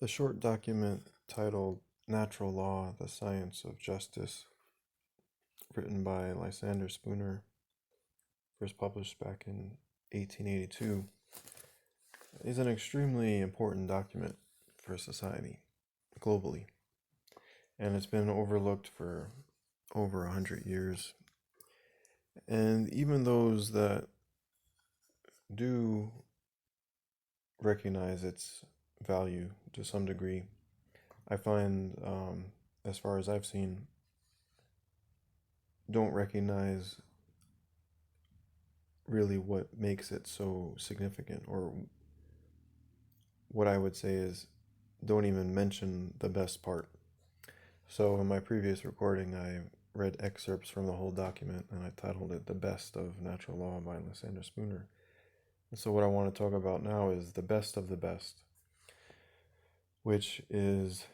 The short document titled Natural Law, The Science of Justice, written by Lysander Spooner, first published back in 1882, is an extremely important document for society globally, and it's been overlooked for over 100 years. And even those that do recognize its value to some degree, I find, as far as I've seen, don't recognize really what makes it so significant, or what I would say is don't even mention the best part. So in my previous recording, I read excerpts from the whole document and I titled it The Best of Natural Law by Lysander Spooner. And so what I want to talk about now is the best of the best, which is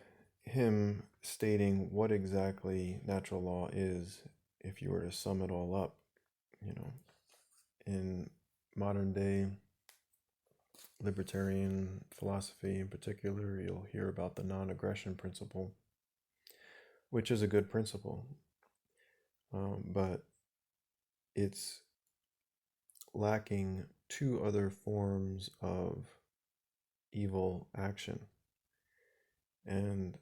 him stating what exactly natural law is if you were to sum it all up. In modern day libertarian philosophy in particular, you'll hear about the non-aggression principle, which is a good principle, but it's lacking two other forms of evil action. And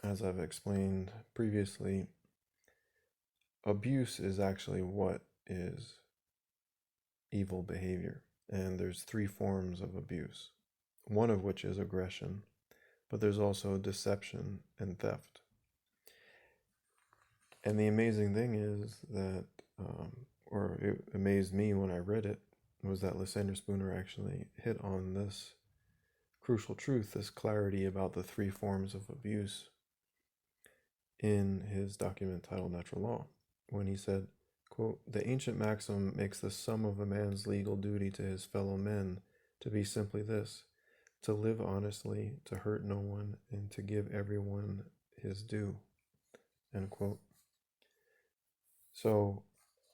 as I've explained previously, abuse is actually what is evil behavior. And there's three forms of abuse, one of which is aggression, but there's also deception and theft. And the amazing thing is that, or it amazed me when I read it, was that Lysander Spooner actually hit on this crucial truth, this clarity about the three forms of abuse in his document titled Natural Law, when he said, quote, "The ancient maxim makes the sum of a man's legal duty to his fellow men to be simply this: to live honestly, to hurt no one, and to give everyone his due." End quote. So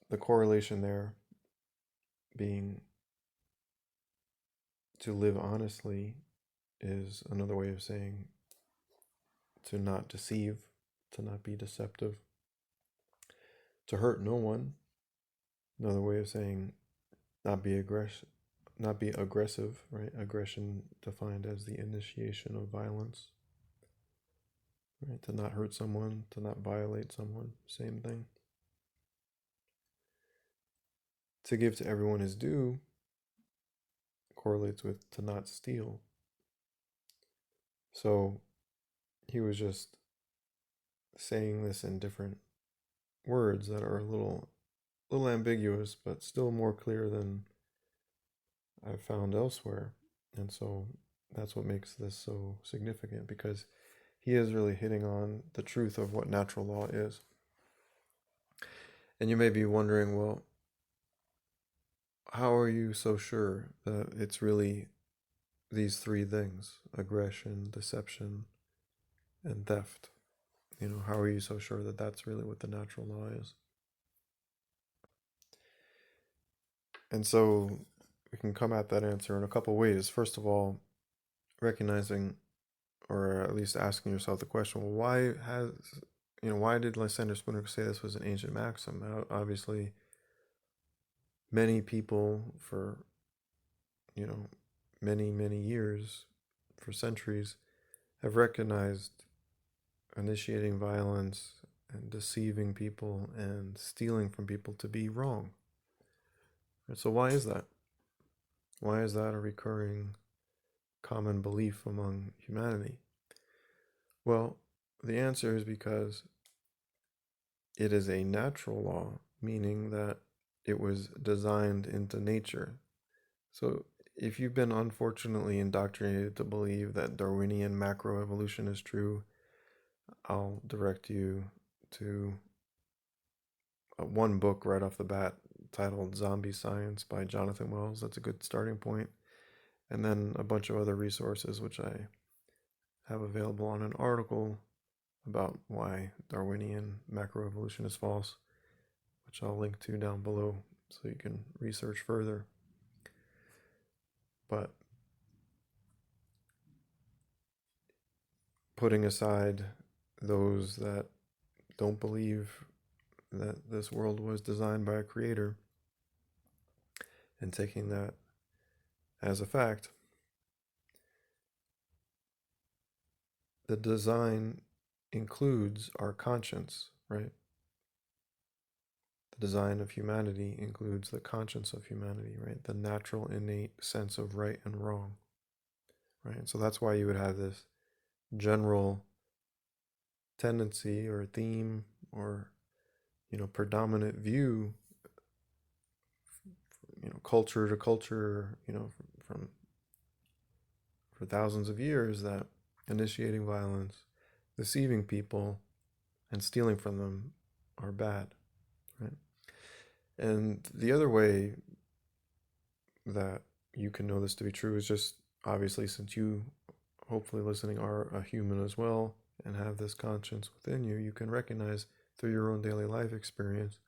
the correlation there being to live honestly is another way of saying to not deceive, to not be deceptive. To hurt no one, another way of saying not be aggressive, right? Aggression defined as the initiation of violence, right? To not hurt someone, to not violate someone, same thing. To give to everyone his due correlates with to not steal. So he was just saying this in different words that are a little ambiguous, but still more clear than I've found elsewhere. And so that's what makes this so significant, because he is really hitting on the truth of what natural law is. And you may be wondering, well, how are you so sure that it's really these three things: aggression, deception, and theft? How are you so sure that that's really what the natural law is? And so we can come at that answer in a couple ways. First of all, recognizing, or at least asking yourself the question, well, why did Lysander Spooner say this was an ancient maxim? Obviously, many people for, many, many years, for centuries, have recognized initiating violence and deceiving people and stealing from people to be wrong. So why is that? Why is that a recurring common belief among humanity? Well, the answer is because it is a natural law, meaning that it was designed into nature. So if you've been unfortunately indoctrinated to believe that Darwinian macroevolution is true, I'll direct you to one book right off the bat titled Zombie Science by Jonathan Wells. That's a good starting point. And then a bunch of other resources which I have available on an article about why Darwinian macroevolution is false, which I'll link to down below so you can research further. But putting aside those that don't believe that this world was designed by a creator and taking that as a fact, the design includes our conscience, right? The design of humanity includes the conscience of humanity, right? The natural, innate sense of right and wrong, right? And so that's why you would have this general tendency or theme or, predominant view, culture to culture, from for thousands of years, that initiating violence, deceiving people, and stealing from them are bad, right? And the other way that you can know this to be true is just obviously, since you, hopefully listening, are a human as well and have this conscience within you, you can recognize through your own daily life experience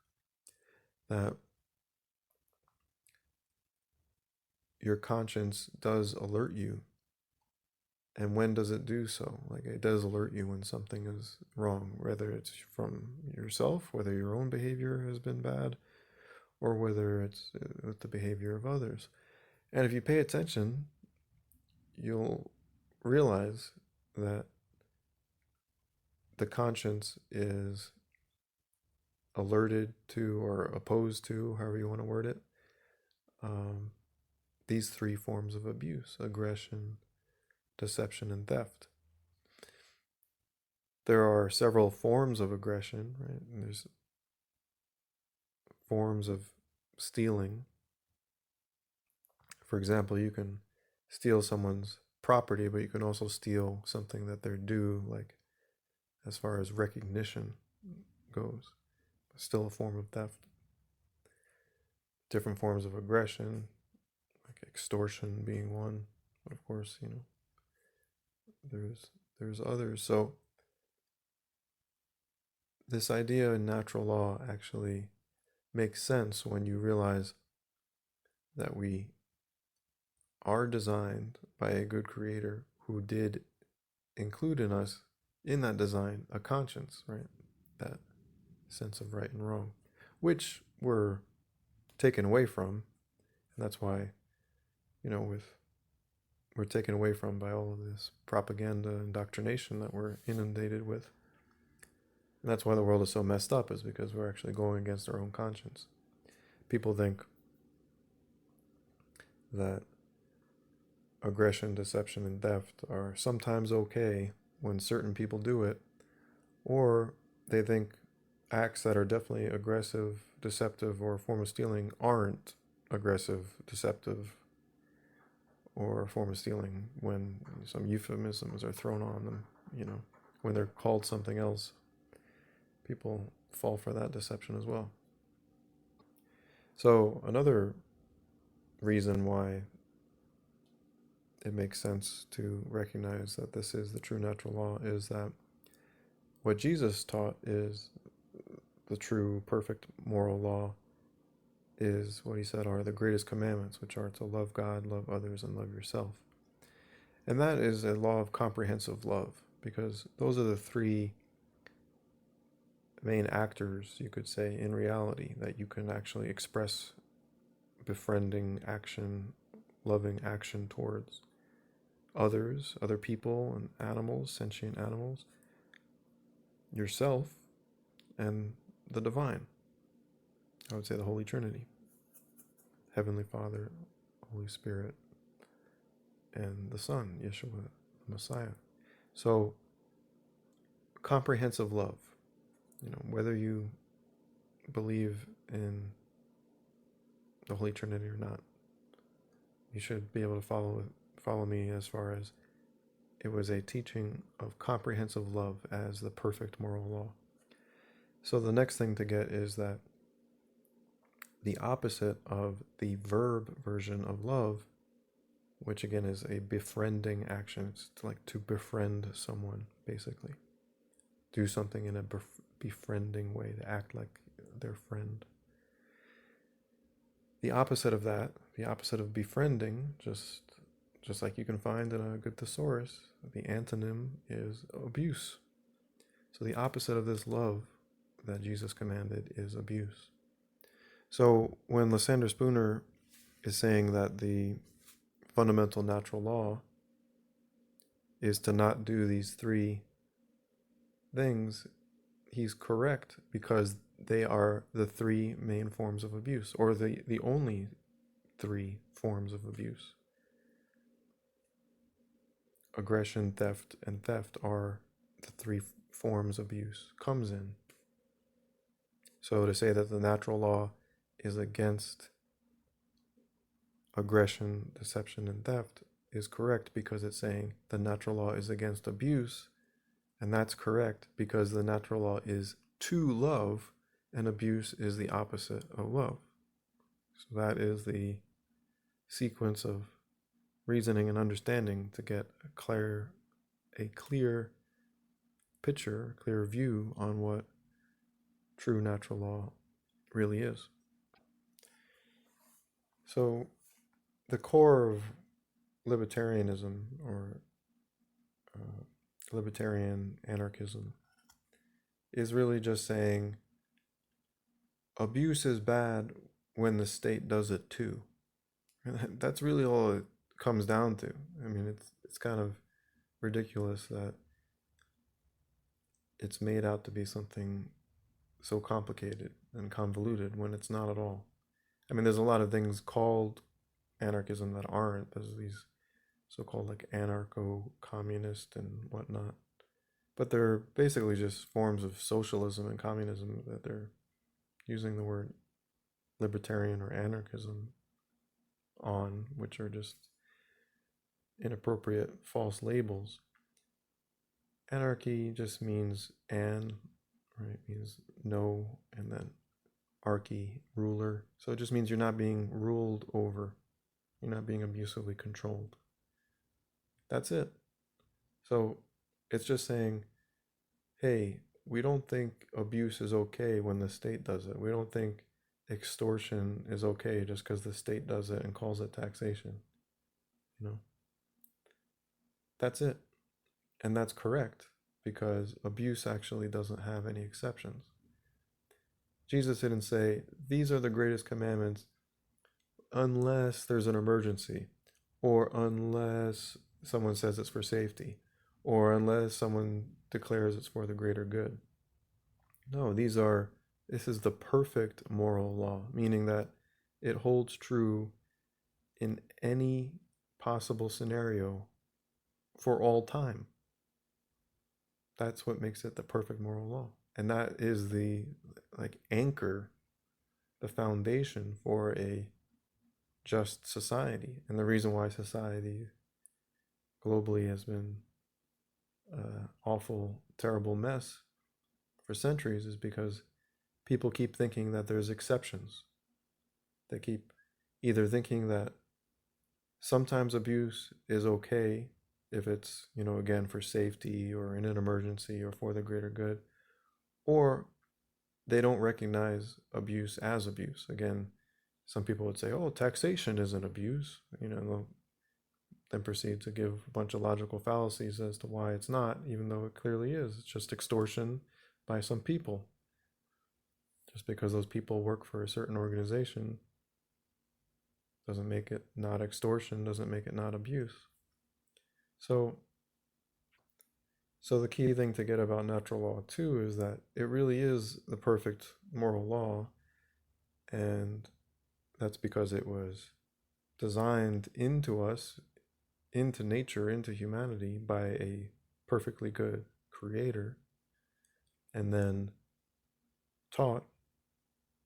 that your conscience does alert you. And when does it do so? Like, it does alert you when something is wrong, whether it's from yourself, whether your own behavior has been bad, or whether it's with the behavior of others. And if you pay attention, you'll realize that the conscience is alerted to or opposed to, however you want to word it, these three forms of abuse: aggression, deception, and theft. There are several forms of aggression, right? And there's forms of stealing. For example, you can steal someone's property, but you can also steal something that they're due, like as far as recognition goes. Still a form of theft. Different forms of aggression, like extortion being one. But of course, there's others. So this idea in natural law actually makes sense when you realize that we are designed by a good creator who did include in us, in that design, a conscience, right? That sense of right and wrong, which we're taken away from. And that's why, we're taken away from by all of this propaganda and indoctrination that we're inundated with. And that's why the world is so messed up, is because we're actually going against our own conscience. People think that aggression, deception, and theft are sometimes okay when certain people do it, or they think acts that are definitely aggressive, deceptive, or a form of stealing aren't aggressive, deceptive, or a form of stealing when some euphemisms are thrown on them, when they're called something else. People fall for that deception as well. So another reason why it makes sense to recognize that this is the true natural law is that what Jesus taught is the true, perfect moral law, is what he said are the greatest commandments, which are to love God, love others, and love yourself. And that is a law of comprehensive love, because those are the three main actors, you could say, in reality, that you can actually express befriending action, loving action towards others, other people and animals, sentient animals, yourself, and the divine. I would say the Holy Trinity: Heavenly Father, Holy Spirit, and the Son, Yeshua, the Messiah. So, comprehensive love, whether you believe in the Holy Trinity or not, you should be able to follow me as far as it was a teaching of comprehensive love as the perfect moral law. So the next thing to get is that the opposite of the verb version of love, which again is a befriending action, it's like to befriend someone, basically. Do something in a befriending way, to act like their friend. The opposite of that, the opposite of befriending, just just like you can find in a good thesaurus, the antonym is abuse. So the opposite of this love that Jesus commanded is abuse. So when Lysander Spooner is saying that the fundamental natural law is to not do these three things, he's correct, because they are the three main forms of abuse, or the only three forms of abuse. Aggression, theft, and theft are the three forms abuse comes in. So to say that the natural law is against aggression, deception, and theft is correct, because it's saying the natural law is against abuse, and that's correct because the natural law is to love, and abuse is the opposite of love. So that is the sequence of reasoning and understanding to get a clear picture, a clear view on what true natural law really is. So the core of libertarianism, or libertarian anarchism, is really just saying abuse is bad when the state does it too. And that's really all it comes down to. I mean, it's kind of ridiculous that it's made out to be something so complicated and convoluted when it's not at all. I mean, there's a lot of things called anarchism that aren't. There's these so-called like anarcho-communist and whatnot. But they're basically just forms of socialism and communism that they're using the word libertarian or anarchism on, which are just inappropriate false labels. Anarchy just means right? It means no, and then archy, ruler. So it just means you're not being ruled over. You're not being abusively controlled. That's it. So it's just saying, hey, we don't think abuse is okay when the state does it. We don't think extortion is okay just because the state does it and calls it taxation. That's it. And that's correct, because abuse actually doesn't have any exceptions. Jesus didn't say, these are the greatest commandments unless there's an emergency, or unless someone says it's for safety, or unless someone declares it's for the greater good. No, this is the perfect moral law, meaning that it holds true in any possible scenario for all time. That's what makes it the perfect moral law. And that is the anchor, the foundation for a just society. And the reason why society globally has been an awful, terrible mess for centuries is because people keep thinking that there's exceptions. They keep either thinking that sometimes abuse is okay if it's, again, for safety or in an emergency or for the greater good, or they don't recognize abuse as abuse. Again, some people would say, oh, taxation isn't abuse, they'll then proceed to give a bunch of logical fallacies as to why it's not, even though it clearly is. It's just extortion by some people. Just because those people work for a certain organization doesn't make it not extortion, doesn't make it not abuse. So the key thing to get about natural law too is that it really is the perfect moral law, and that's because it was designed into us, into nature, into humanity by a perfectly good creator, and then taught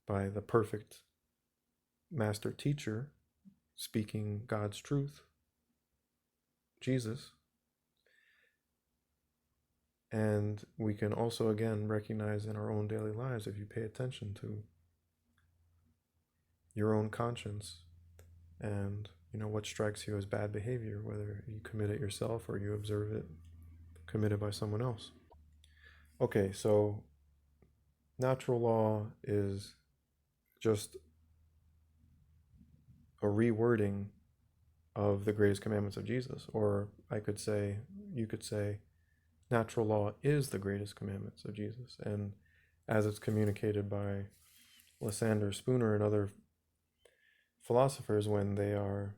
by the perfect master teacher speaking God's truth, Jesus. And we can also, again, recognize in our own daily lives, if you pay attention to your own conscience and what strikes you as bad behavior, whether you commit it yourself or you observe it committed by someone else. Okay, so natural law is just a rewording of the greatest commandments of Jesus. Or you could say, natural law is the greatest commandments of Jesus. And as it's communicated by Lysander Spooner and other philosophers, when they are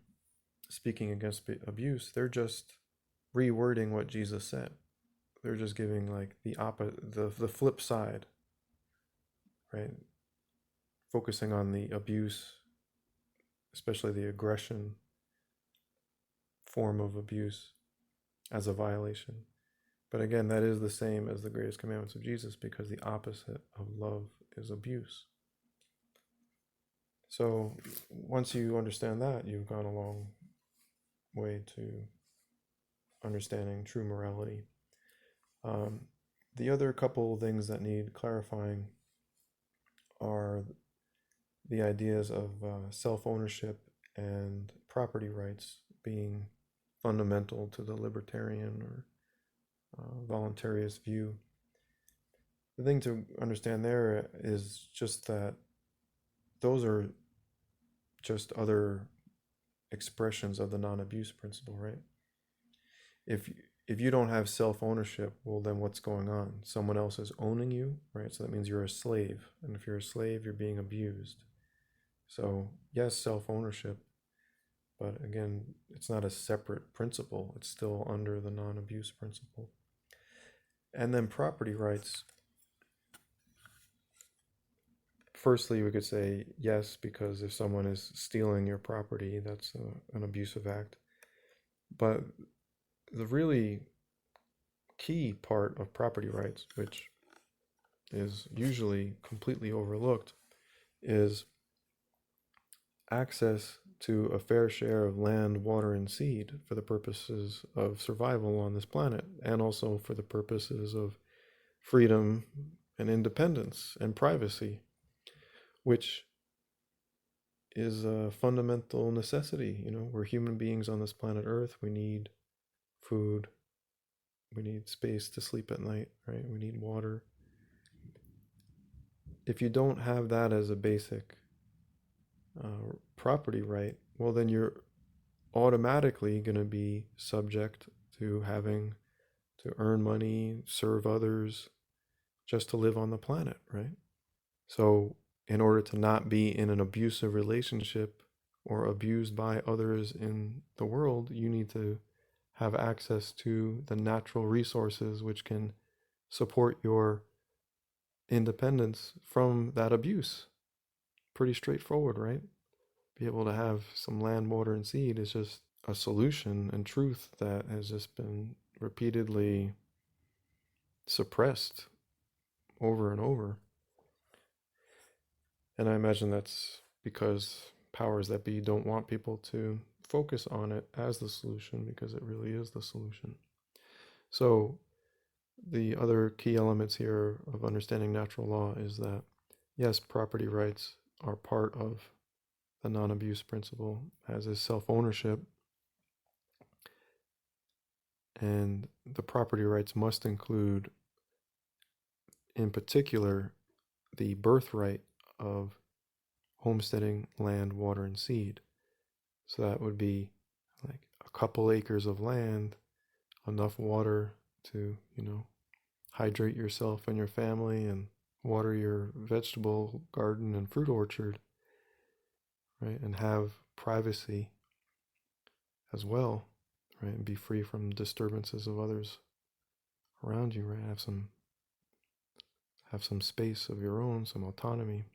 speaking against abuse, they're just rewording what Jesus said. They're just giving like the flip side, right? Focusing on the abuse, especially the aggression form of abuse, as a violation. But again, that is the same as the greatest commandments of Jesus, because the opposite of love is abuse. So once you understand that, you've gone a long way to understanding true morality. The other couple things that need clarifying are the ideas of self-ownership and property rights being fundamental to the libertarian or voluntarist view. The thing to understand there is just that those are just other expressions of the non-abuse principle, right? If you don't have self-ownership, well, then what's going on? Someone else is owning you, right? So that means you're a slave. And if you're a slave, you're being abused. So yes, self-ownership, but again, it's not a separate principle. It's still under the non-abuse principle. And then property rights. Firstly, we could say yes, because if someone is stealing your property, that's an abusive act. But the really key part of property rights, which is usually completely overlooked, is access to a fair share of land, water, and seed for the purposes of survival on this planet, and also for the purposes of freedom and independence and privacy, which is a fundamental necessity. We're human beings on this planet Earth. We need food. We need space to sleep at night, right? We need water. If you don't have that as a basic property right, well, then you're automatically going to be subject to having to earn money, serve others, just to live on the planet, right? So in order to not be in an abusive relationship or abused by others in the world, you need to have access to the natural resources which can support your independence from that abuse. Pretty straightforward, right? Be able to have some land, water, and seed is just a solution and truth that has just been repeatedly suppressed over and over. And I imagine that's because powers that be don't want people to focus on it as the solution, because it really is the solution. So the other key elements here of understanding natural law is that, yes, property rights are part of the non-abuse principle, as is self-ownership. And the property rights must include, in particular, the birthright of homesteading land, water, and seed. So that would be like a couple acres of land, enough water to, hydrate yourself and your family and water your vegetable garden and fruit orchard, right? And have privacy as well, right? And be free from disturbances of others around you, right? Have some space of your own, some autonomy,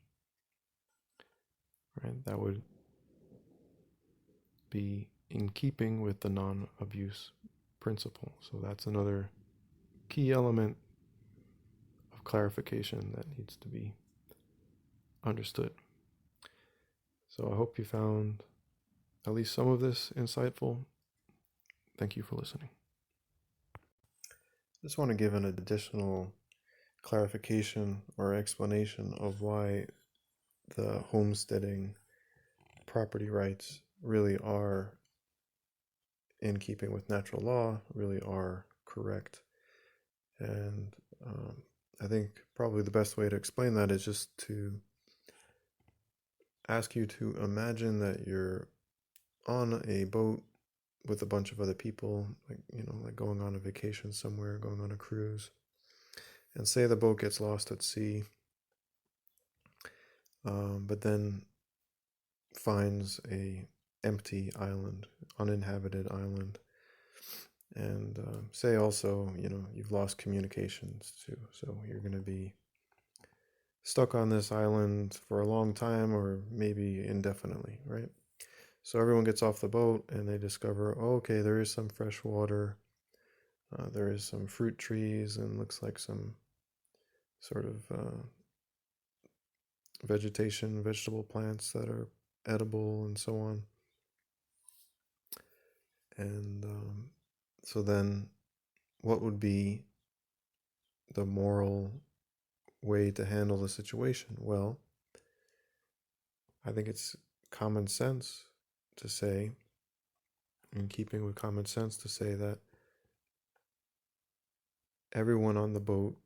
right? That would be in keeping with the non-abuse principle. So that's another key element of clarification that needs to be understood. So I hope you found at least some of this insightful. Thank you for listening. I just want to give an additional clarification or explanation of why the homesteading property rights really are in keeping with natural law, really are correct. And I think probably the best way to explain that is just to ask you to imagine that you're on a boat with a bunch of other people, like, like going on a vacation somewhere, going on a cruise, and say the boat gets lost at sea, but then finds a empty island, uninhabited island, and say also, you've lost communications too, so you're going to be stuck on this island for a long time or maybe indefinitely, right? So everyone gets off the boat and they discover, oh, okay, there is some fresh water, there is some fruit trees, and looks like some sort of vegetable plants that are edible and so on. And so then what would be the moral way to handle the situation? Well, I think it's common sense to say, in keeping with common sense, to say that everyone on the boat,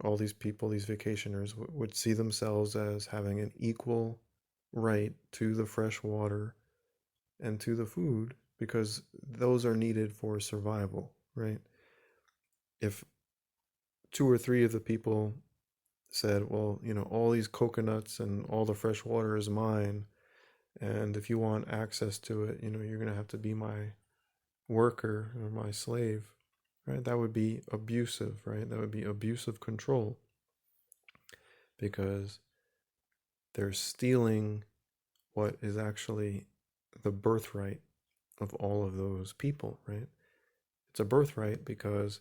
all these people, these vacationers, would see themselves as having an equal right to the fresh water and to the food, because those are needed for survival, right? If two or three of the people said, well, all these coconuts and all the fresh water is mine, and if you want access to it, you're going to have to be my worker or my slave, right? That would be abusive, right? That would be abusive control, because they're stealing what is actually the birthright of all of those people, right? It's a birthright because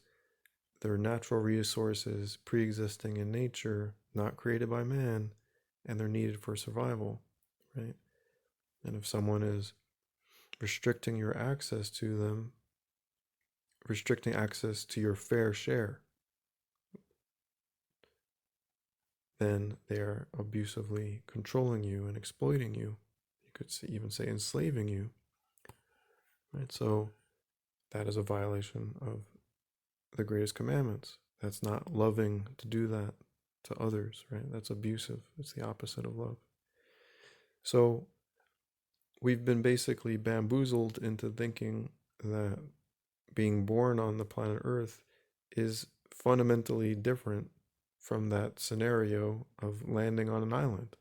they're natural resources pre-existing in nature, not created by man, and they're needed for survival, right? And if someone is restricting your access to them, restricting access to your fair share, then they're abusively controlling you and exploiting you. You could even say enslaving you, right? So that is a violation of the greatest commandments. That's not loving to do that to others, right? That's abusive. It's the opposite of love. So we've been basically bamboozled into thinking that being born on the planet Earth is fundamentally different from that scenario of landing on an island,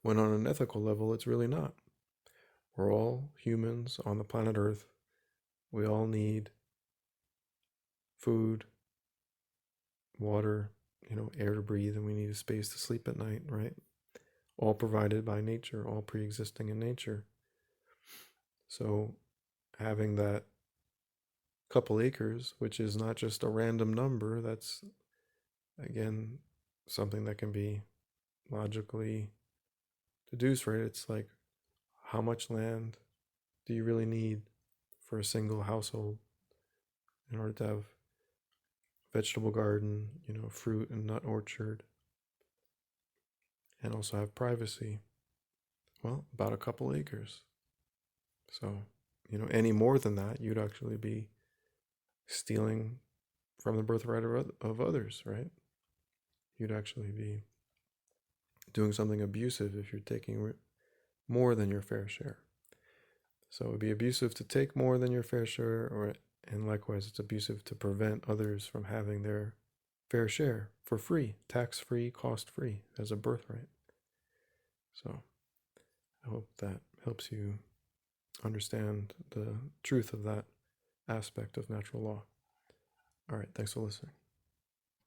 when on an ethical level, it's really not. We're all humans on the planet Earth. We all need food, water, air to breathe, and we need a space to sleep at night, right? All provided by nature, all pre-existing in nature. So having that couple acres, which is not just a random number, that's, again, something that can be logically deduced, right? It's like, how much land do you really need for a single household in order to have vegetable garden, fruit and nut orchard, and also have privacy? Well, about a couple acres. So, any more than that, you'd actually be stealing from the birthright of others, right? You'd actually be doing something abusive if you're taking more than your fair share. So it would be abusive to take more than your fair share, and likewise, it's abusive to prevent others from having their fair share for free, tax-free, cost-free, as a birthright. So I hope that helps you understand the truth of that aspect of natural law. All right, thanks for listening.